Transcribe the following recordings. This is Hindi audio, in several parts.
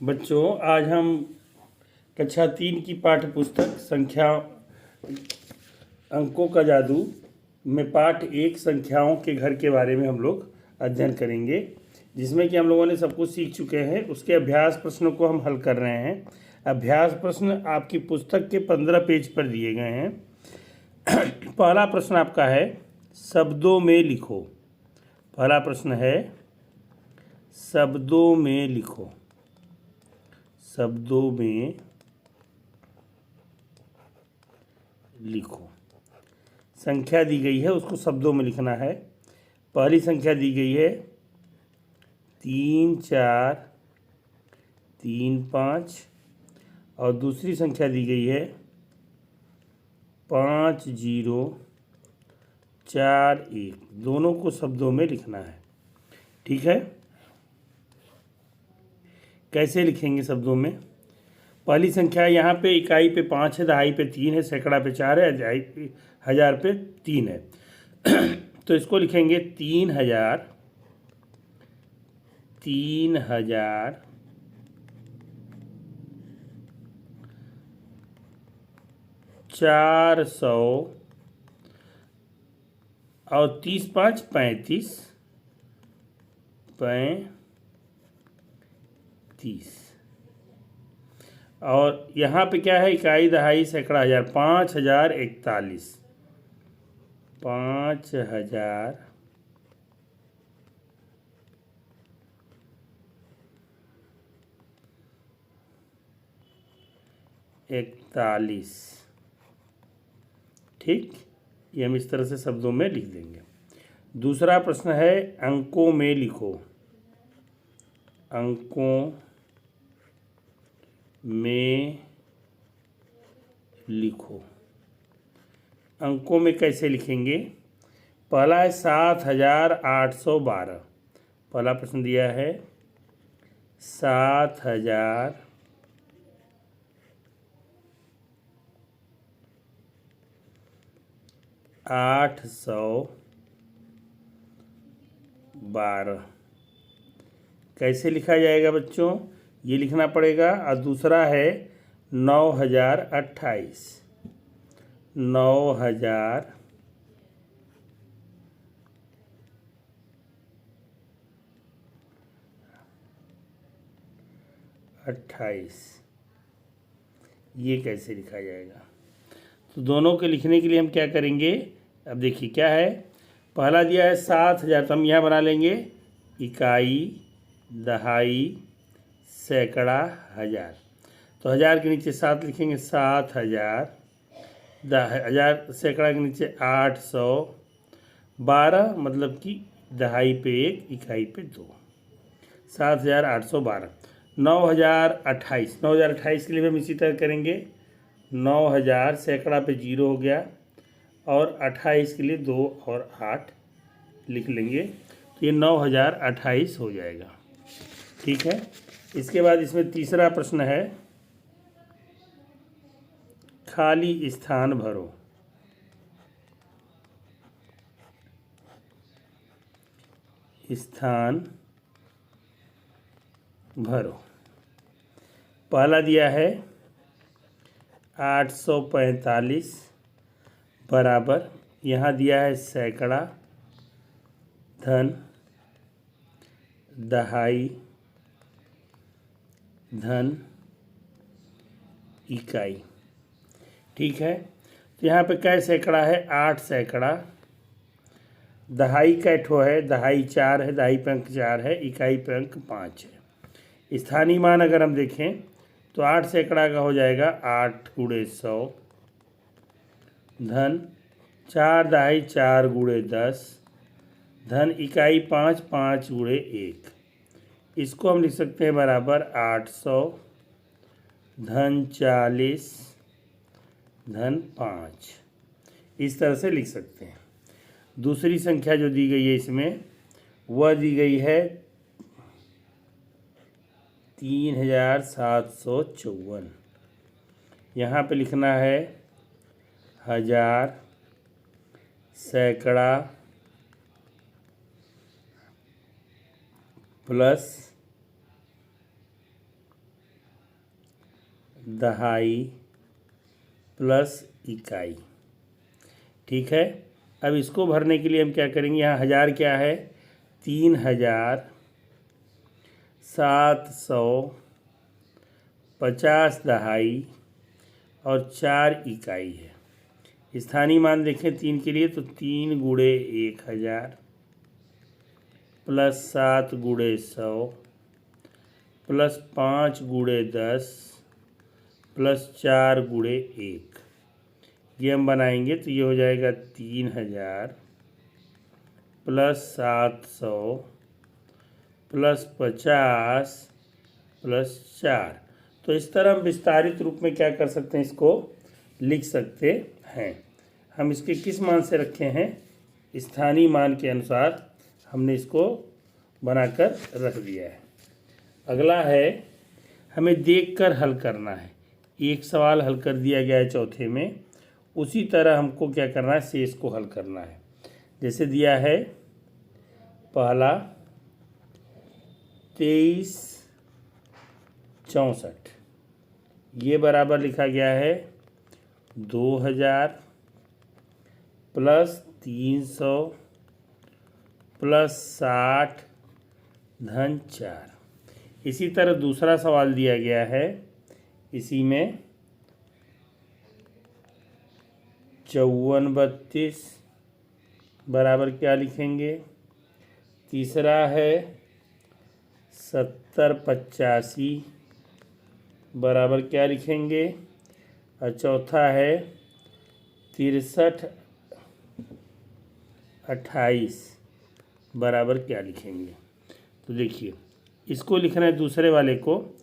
बच्चों, आज हम कक्षा 3 की पाठ्य पुस्तक संख्या अंकों का जादू में पाठ 1 संख्याओं के घर के बारे में हम लोग अध्ययन करेंगे, जिसमें कि हम लोगों ने सब कुछ सीख चुके हैं। उसके अभ्यास प्रश्नों को हम हल कर रहे हैं। अभ्यास प्रश्न आपकी पुस्तक के 15 पेज पर दिए गए हैं। पहला प्रश्न आपका है, शब्दों में लिखो। पहला प्रश्न है, शब्दों में लिखो। शब्दों में लिखो। संख्या दी गई है, उसको शब्दों में लिखना है। पहली संख्या दी गई है 3 4 3 5 और दूसरी संख्या दी गई है 5 0 4 1। दोनों को शब्दों में लिखना है। ठीक है, कैसे लिखेंगे शब्दों में? पहली संख्या यहाँ पे इकाई पे 5 है, दहाई पे 3 है, सैकड़ा पे 4 है, हजार पे 3 है। तो इसको लिखेंगे 3000 3000 400 और 30 5 35 35। और यहाँ पे क्या है? इकाई दहाई सैकड़ा हजार। 5041 5041। ठीक, ये हम इस तरह से शब्दों में लिख देंगे। दूसरा प्रश्न है, अंकों में लिखो। अंकों में लिखो। अंकों में कैसे लिखेंगे? पहला है 7812। पहला प्रश्न दिया है 7812। कैसे लिखा जाएगा बच्चों? ये लिखना पड़ेगा। और दूसरा है 9028। 9028। ये कैसे लिखा जाएगा? तो दोनों के लिखने के लिए हम क्या करेंगे? अब देखिए क्या है। पहला दिया है 7000, तो हम यहाँ बना लेंगे इकाई दहाई सैकड़ा हजार। तो हजार के नीचे 7 लिखेंगे, 7000। हजार सैकड़ा के नीचे 812, मतलब कि दहाई पे 1 इकाई पे 2। 7812। 9028। 9028 के लिए भी हम इसी तरह करेंगे। 9000 सैकड़ा पे 0 हो गया, और 28 के लिए 2 और 8 लिख लेंगे, तो ये 9028 हो जाएगा। ठीक है, इसके बाद इसमें तीसरा प्रश्न है, खाली स्थान भरो। स्थान भरो। पहला दिया है 845 बराबर, यहाँ दिया है सैकड़ा धन दहाई धन इकाई। ठीक है, तो यहाँ पे क्या सैकड़ा है? 8 सैकड़ा। दहाई का ठो है, दहाई 4 है, दहाई पे अंक 4 है, इकाई पे अंक 5 है। स्थानीय मान अगर हम देखें तो 8 सैकड़ा का हो जाएगा 8 × 100 धन 4 दहाई 4 × 10 धन इकाई 5 5 × 1। इसको हम लिख सकते हैं बराबर 800 धन 40 धन 5। इस तरह से लिख सकते हैं। दूसरी संख्या जो दी गई है इसमें, वह दी गई है 3754। यहाँ पे लिखना है हजार सैकड़ा प्लस दहाई प्लस इकाई। ठीक है, अब इसको भरने के लिए हम क्या करेंगे, यहाँ 1000 क्या है, 3750 दहाई और 4 इकाई है। स्थानीय मान देखें 3 के लिए तो 3 गुणे 1000 प्लस 7 गुणे 100 प्लस 5 गुणे 10 प्लस 4 गुणे 1, ये हम बनाएंगे तो ये हो जाएगा 3000 प्लस 700 प्लस 50 प्लस 4। तो इस तरह हम विस्तारित रूप में क्या कर सकते हैं, इसको लिख सकते हैं। हम इसके किस मान से रखे हैं, स्थानीय मान के अनुसार हमने इसको बनाकर रख दिया है। अगला है, हमें देखकर हल करना है। एक सवाल हल कर दिया गया है चौथे में, उसी तरह हमको क्या करना है, शेष को हल करना है। जैसे दिया है पहला 2364, ये बराबर लिखा गया है 2000 प्लस 300 प्लस 60 धन 4। इसी तरह दूसरा सवाल दिया गया है, इसी में 5432 बराबर क्या लिखेंगे, तीसरा है 7085 बराबर क्या लिखेंगे, और चौथा है 6328 बराबर क्या लिखेंगे। तो देखिए, इसको लिखना है दूसरे वाले को,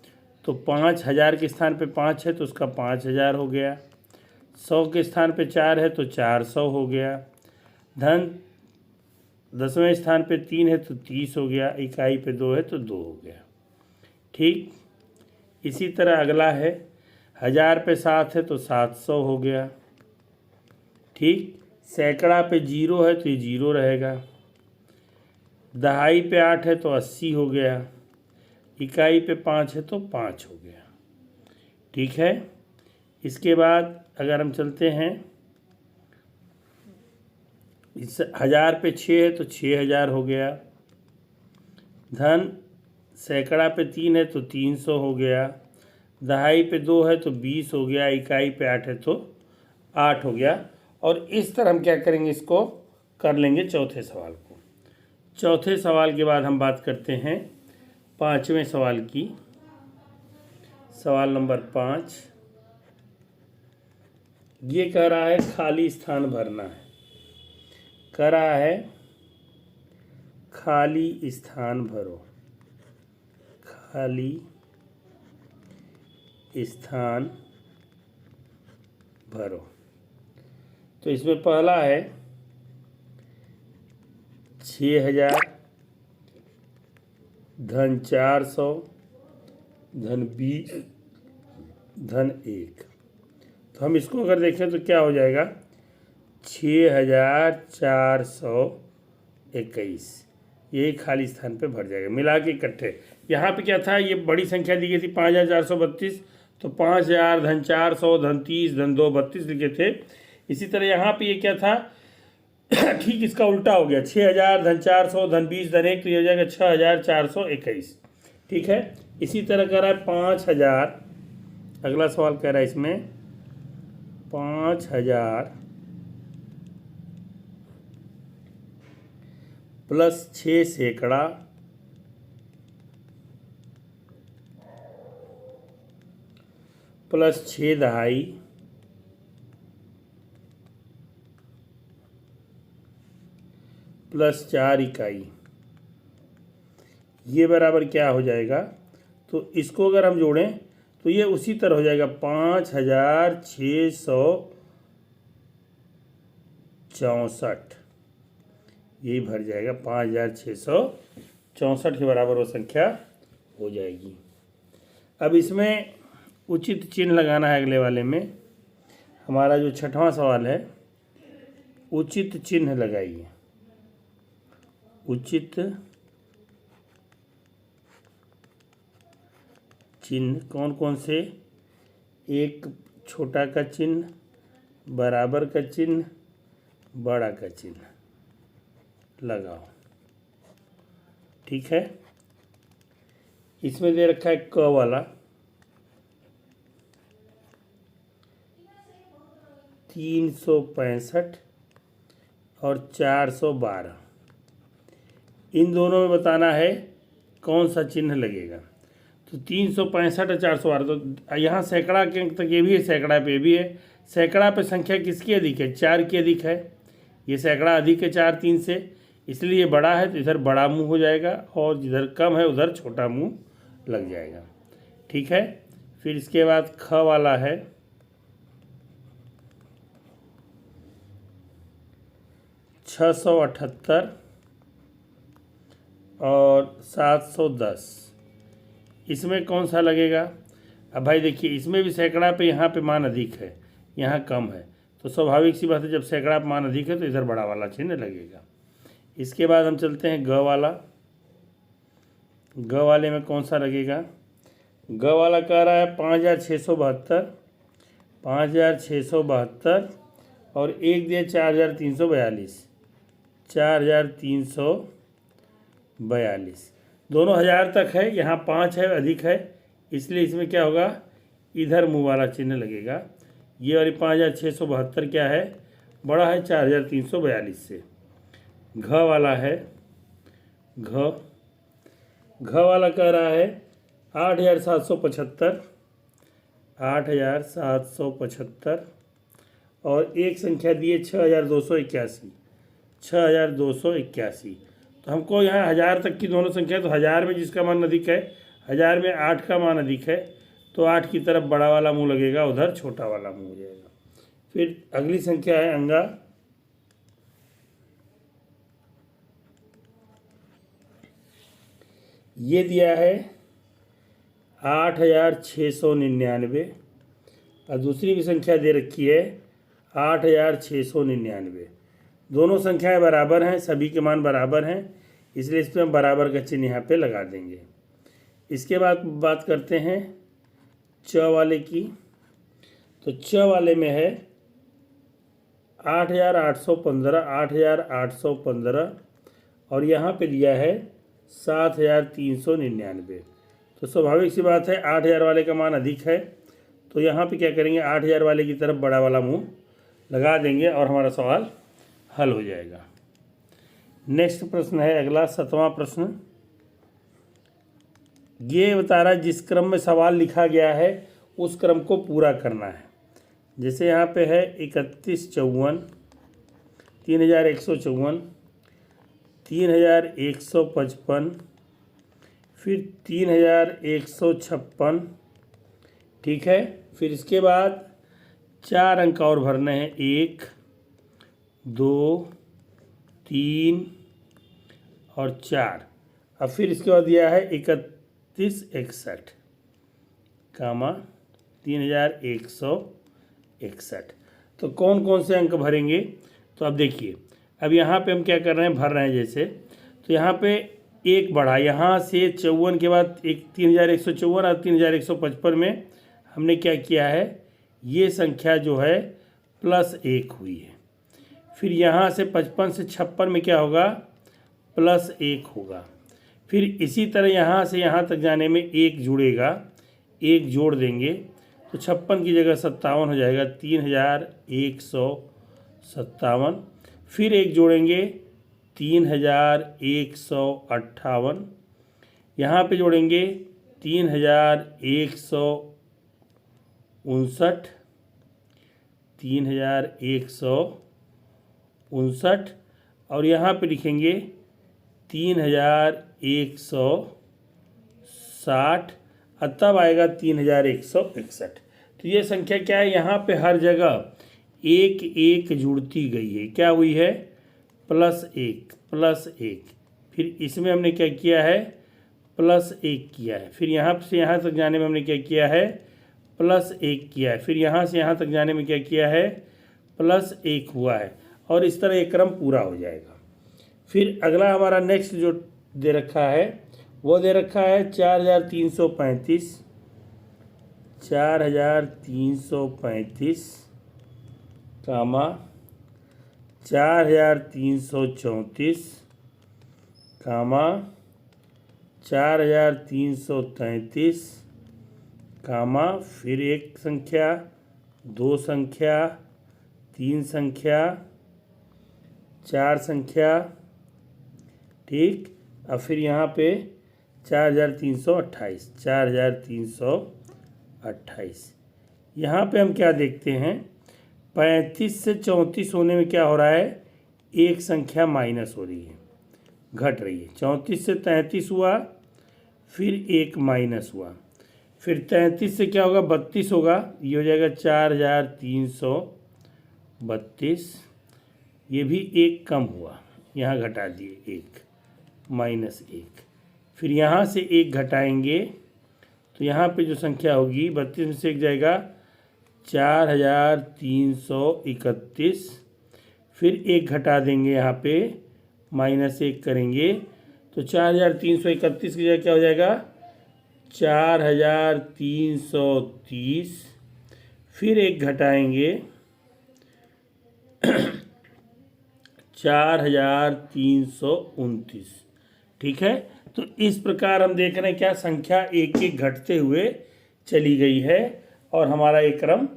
तो 5000 के स्थान पे 5 है तो उसका 5000 हो गया, 100 के स्थान पे 4 है तो 400 हो गया, धन 10वें स्थान पे 3 है तो 30 हो गया, इकाई पे 2 है तो 2 हो गया। ठीक, इसी तरह अगला है 1000 पे 7 है तो 700 हो गया। ठीक, सैकड़ा पे 0 है तो ये 0 रहेगा, दहाई पे 8 है तो 80 हो गया, इकाई पे 5 है तो 5 हो गया। ठीक है, इसके बाद अगर हम चलते हैं, इस 1000 पे 6 है तो 6000 हो गया, धन सैकड़ा पे 3 है तो 300 हो गया, दहाई पे 2 है तो 20 हो गया, इकाई पे 8 है तो 8 हो गया। और इस तरह हम क्या करेंगे, इसको कर लेंगे चौथे सवाल को। चौथे सवाल के बाद हम बात करते हैं पाँचवें सवाल की। सवाल नंबर 5 ये कह रहा है खाली स्थान भरना है, कह रहा है खाली स्थान भरो, खाली स्थान भरो। तो इसमें पहला है 6000 धन 400 धन 20 धन 1। तो हम इसको अगर देखें तो क्या हो जाएगा, 6421, यही खाली स्थान पे भर जाएगा मिला के इकट्ठे। यहाँ पे क्या था, ये बड़ी संख्या दी गई थी 5432, तो 5000 धन 400 धन 30 धन 2 32 लिखे थे। इसी तरह यहाँ पे ये क्या था, ठीक इसका उल्टा हो गया, 6000 धन 400 धन 20 धन 1, तो ये हो जाएगा 6421। ठीक है, इसी तरह कह रहा है 5000, अगला सवाल कह रहा है इसमें 5000 प्लस 6 सैकड़ा प्लस 6 दहाई प्लस 4 इकाई, ये बराबर क्या हो जाएगा। तो इसको अगर हम जोड़ें तो ये उसी तरह हो जाएगा 5664, यही भर जाएगा 5664 के बराबर वो संख्या हो जाएगी। अब इसमें उचित चिन्ह लगाना है। अगले वाले में हमारा जो छठवां सवाल है, उचित चिन्ह लगाइए। उचित चिन्ह कौन कौन से, एक छोटा का चिन्ह, बराबर का चिन्ह, बड़ा का चिन्ह लगाओ। ठीक है, इसमें दे रखा है क वाला 365 और 412। इन दोनों में बताना है कौन सा चिन्ह लगेगा। तो 365 और 412, तो यहाँ सैकड़ा के अंक तक ये भी है, सैकड़ा पे भी है। सैकड़ा पे संख्या किसकी अधिक है? 4 की अधिक है। ये सैकड़ा अधिक है 4 3 से, इसलिए ये बड़ा है तो इधर बड़ा मुंह हो जाएगा, और जिधर कम है उधर छोटा मुंह लग जाएगा। ठीक है, फिर इसके बाद ख वाला है 678 और 710। इसमें कौन सा लगेगा? अब भाई देखिए, इसमें भी सैकड़ा पे यहाँ पे मान अधिक है, यहाँ कम है, तो स्वाभाविक सी बात है जब सैकड़ा पे मान अधिक है तो इधर बड़ा वाला चिन्ह लगेगा। इसके बाद हम चलते हैं ग वाला। ग वाले में कौन सा लगेगा? ग वाला कह रहा है 5672, 5672 और एक दिया 4342, 4342। दोनों हज़ार तक है, यहाँ 5 है अधिक है, इसलिए इसमें क्या होगा? इधर मुँह वाला चिन्ह लगेगा। ये वाली 5672 क्या है? बड़ा है 4342 से। घ वाला है, घ वाला कह रहा है 8775, 8775 और एक संख्या दिए 6281, 6281। तो हमको यहाँ हज़ार तक की दोनों संख्या, तो हज़ार में जिसका मान अधिक है, हज़ार में 8 का मान अधिक है, तो 8 की तरफ बड़ा वाला मुंह लगेगा, उधर छोटा वाला मुंह हो जाएगा। फिर अगली संख्या है अंगा। ये दिया है 8699 और दूसरी भी संख्या दे रखी है 8699। दोनों संख्याएं बराबर हैं, सभी के मान बराबर हैं, इसलिए इस पर हम बराबर का चिन्ह यहाँ पे लगा देंगे। इसके बाद बात करते हैं च वाले की। तो च वाले में है 8815, 8815 और यहाँ पे दिया है 7399। तो स्वाभाविक सी बात है 8000 वाले का मान अधिक है, तो यहाँ पे क्या करेंगे? 8000 वाले की तरफ बड़ा वाला मुंह लगा देंगे और हमारा सवाल हल हो जाएगा। नेक्स्ट प्रश्न है अगला 7वां प्रश्न। ये बता रहा है जिस क्रम में सवाल लिखा गया है उस क्रम को पूरा करना है। जैसे यहाँ पे है 3154, 3154, 3155, फिर 3156। ठीक है, फिर इसके बाद 4 अंक और भरने हैं, 1 2 3 और 4। अब फिर इसके बाद दिया है 3161, 3161। तो कौन कौन से अंक भरेंगे? तो अब देखिए, अब यहाँ पे हम क्या कर रहे हैं? भर रहे हैं जैसे, तो यहाँ पे एक बढ़ा, यहाँ से 54 के बाद एक 3154 और 3155 में हमने क्या किया है? ये संख्या जो है +1 हुई है। फिर यहाँ से 55 से 56 में क्या होगा? +1 होगा। फिर इसी तरह यहाँ से यहाँ तक जाने में 1 जुड़ेगा, 1 जोड़ देंगे तो 56 की जगह 57 हो जाएगा, 3157। फिर 1 जोड़ेंगे 3158। यहाँ पे जोड़ेंगे 3159, 3159 और यहाँ पे लिखेंगे 3160 और तब आएगा 3161। तो ये संख्या क्या है? यहाँ पे हर जगह 1 1 जुड़ती गई है। क्या हुई है? +1। फिर इसमें हमने क्या किया है? +1 किया है। फिर यहाँ से यहाँ तक जाने में हमने क्या किया है? +1 किया है। फिर यहाँ से यहाँ तक जाने में क्या किया है? +1 हुआ है। और इस तरह एक क्रम पूरा हो जाएगा। फिर अगला हमारा नेक्स्ट जो दे रखा है वो दे रखा है 4335, 4335 कामा 4334 कामा 4333 कामा फिर एक संख्या, दो संख्या, तीन संख्या, चार संख्या, ठीक। और फिर यहाँ पे 4328, 4328। यहाँ पे हम क्या देखते हैं, 35 से 34 होने में क्या हो रहा है, एक संख्या माइनस हो रही है, घट रही है। 34 से 33 हुआ, फिर एक माइनस हुआ, फिर 33 से क्या होगा, 32 होगा, ये हो जाएगा 4332। ये भी एक कम हुआ, यहाँ घटा दिए एक, -1। फिर यहाँ से एक घटाएंगे तो यहाँ पे जो संख्या होगी, 32 में से एक जाएगा 4331। फिर एक घटा देंगे, यहाँ पे -1 करेंगे तो 4331 की जगह क्या हो जाएगा, 4330। फिर एक घटाएंगे 4329। ठीक है। तो इस प्रकार हम देख रहे हैं क्या, संख्या एक एक घटते हुए चली गई है और हमारा एक क्रम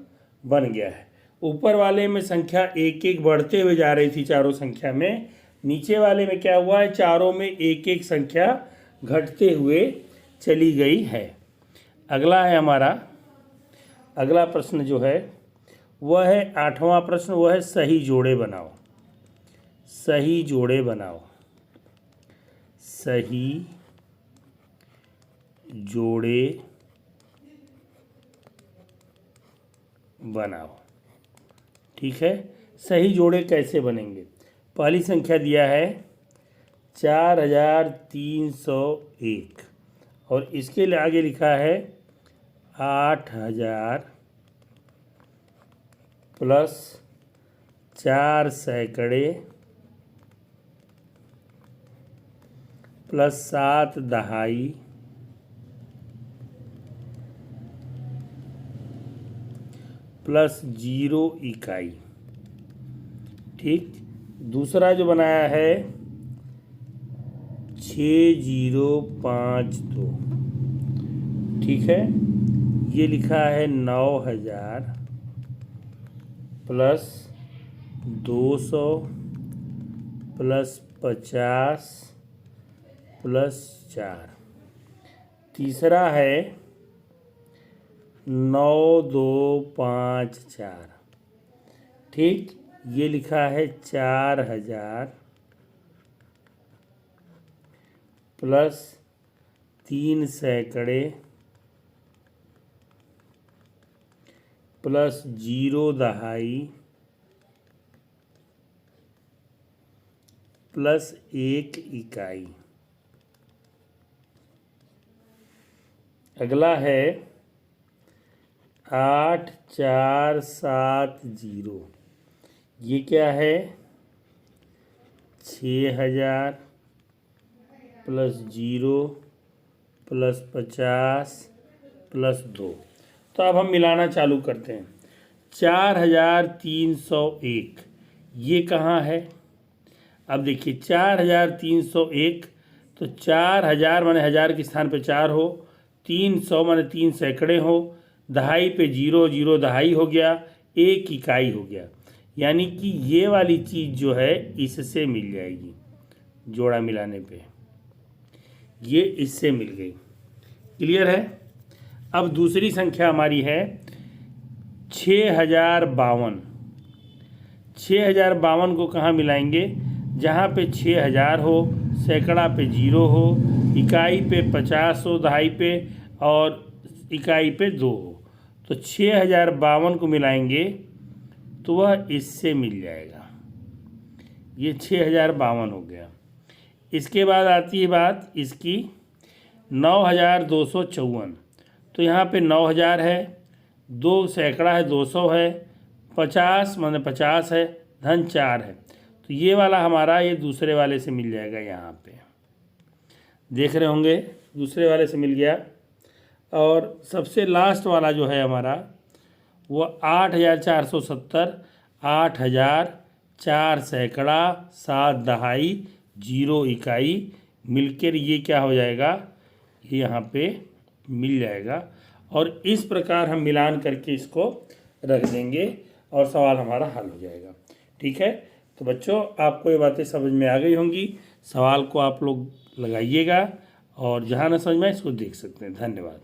बन गया है। ऊपर वाले में संख्या एक एक बढ़ते हुए जा रही थी चारों संख्या में, नीचे वाले में क्या हुआ है, चारों में एक एक संख्या घटते हुए चली गई है। अगला है हमारा, अगला प्रश्न जो है वह है 8वां प्रश्न, वह है सही जोड़े बनाओ। सही जोड़े बनाओ, सही जोड़े बनाओ। ठीक है। सही जोड़े कैसे बनेंगे, पहली संख्या दिया है 4301 और इसके लिए आगे लिखा है 8000 प्लस 4 सैकड़े प्लस 7 दहाई प्लस 0 इकाई। ठीक। दूसरा जो बनाया है 6052। ठीक है। ये लिखा है 9000 प्लस 200 प्लस 50 प्लस 4। तीसरा है 9254। ठीक। ये लिखा है 4000 प्लस 3 सैकड़े प्लस 0 दहाई प्लस 1 इकाई। अगला है 8470। ये क्या है, 6000 प्लस 0 प्लस 50 प्लस 2। तो अब हम मिलाना चालू करते हैं। 4301 ये कहाँ है, अब देखिए 4301, तो 4000 माने हज़ार के स्थान पे 4 हो, 300 माने 3 सैकड़े हो, दहाई पे 0 0 दहाई हो गया, 1 इकाई हो गया। यानी कि ये वाली चीज़ जो है इससे मिल जाएगी, जोड़ा मिलाने पे ये इससे मिल गई। क्लियर है। अब दूसरी संख्या हमारी है 6052। 6052 को कहाँ मिलाएंगे, जहाँ पे 6000 हो, सैकड़ा पे 0 हो, इकाई पे 50 हो, दहाई पे और इकाई पे 2 हो, तो 6052 को मिलाएंगे तो वह इससे मिल जाएगा। ये 6052 हो गया। इसके बाद आती है बात इसकी 9254। तो यहाँ पे 9000 है, 2 सैकड़ा है, 200 है, 50 माने 50 है, धन 4 है, तो ये वाला हमारा ये दूसरे वाले से मिल जाएगा। यहाँ पे देख रहे होंगे दूसरे वाले से मिल गया। और सबसे लास्ट वाला जो है हमारा वो 8,470, 8,004 सैकड़ा 7 दहाई 0 इकाई मिलकर ये क्या हो जाएगा, ये यहाँ पे मिल जाएगा। और इस प्रकार हम मिलान करके इसको रख देंगे और सवाल हमारा हल हो जाएगा। ठीक है, तो बच्चों आपको ये बातें समझ में आ गई होंगी। सवाल को आप लोग लगाइएगा और जहाँ न समझ में आए इसको देख सकते हैं। धन्यवाद।